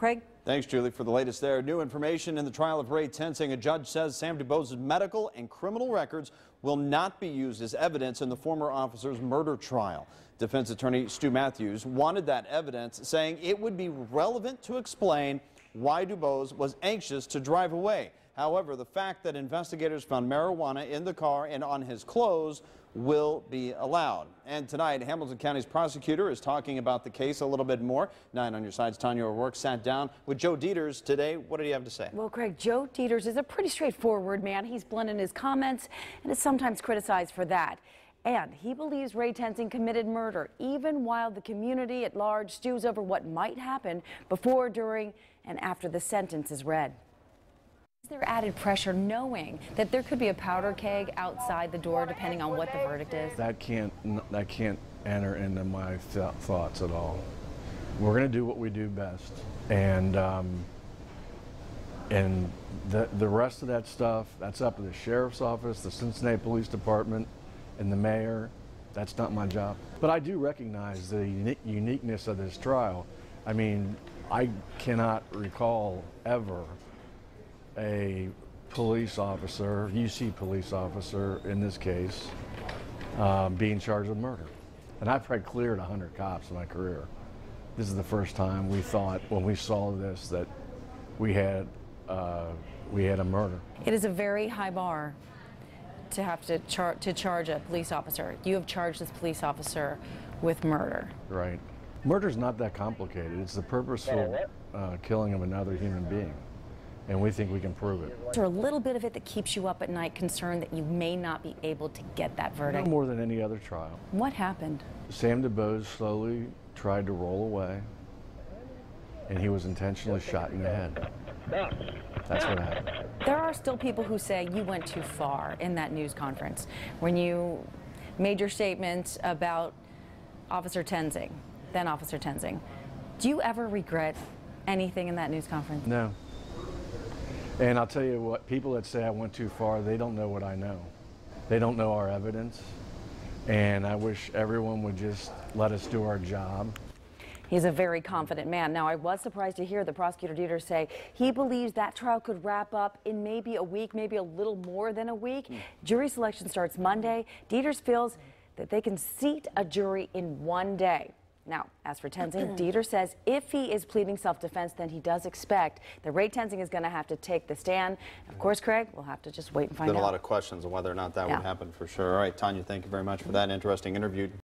Craig? Thanks, Julie, for the latest there. New information in the trial of Ray Tensing. A judge says Sam DuBose's medical and criminal records will not be used as evidence in the former officer's murder trial. Defense attorney Stu Matthews wanted that evidence, saying it would be relevant to explain why DuBose was anxious to drive away. However, the fact that investigators found marijuana in the car and on his clothes will be allowed. And tonight, Hamilton County's prosecutor is talking about the case a little bit more. 9 on your side's Tanya O'Rourke sat down with Joe Deters today. What did he have to say? Well, Craig, Joe Deters is a pretty straightforward man. He's blunt in his comments and is sometimes criticized for that. And he believes Ray Tensing committed murder, even while the community at large stews over what might happen before, during, and after the sentence is read. Is there added pressure knowing that there could be a powder keg outside the door depending on what the verdict is? That can't enter into my thoughts at all. We're going to do what we do best, and the rest of that stuff, that's up to the sheriff's office, the Cincinnati Police Department, and the mayor. That's not my job. But I do recognize the uniqueness of this trial. I mean, I cannot recall ever a police officer, UC police officer in this case, being charged with murder. And I've probably cleared 100 cops in my career. This is the first time we thought, when we saw this, that we had a murder. It is a very high bar to have to charge a police officer. You have charged this police officer with murder. Right. Murder's not that complicated. It's the purposeful killing of another human being. And we think we can prove it. Is there a little bit of it that keeps you up at night, concerned that you may not be able to get that verdict? No more than any other trial. What happened? Sam DuBose slowly tried to roll away, and he was intentionally shot in the head. That's what happened. There are still people who say you went too far in that news conference when you made your statement about Officer Tensing, then Officer Tensing. Do you ever regret anything in that news conference? No. And I'll tell you what, people that say I went too far, they don't know what I know. They don't know our evidence. And I wish everyone would just let us do our job. He's a very confident man. Now, I was surprised to hear the prosecutor Deters say he believes that trial could wrap up in maybe a week, maybe a little more than a week. Jury selection starts Monday. Deters feels that they can seat a jury in one day. Now, as for Tensing, Deters says if he is pleading self-defense, then he does expect that Ray Tensing is going to have to take the stand. Of course, Craig, we'll have to just wait and find out. Been a lot of questions on whether or not that would happen for sure. All right, Tanya, thank you very much for that interesting interview.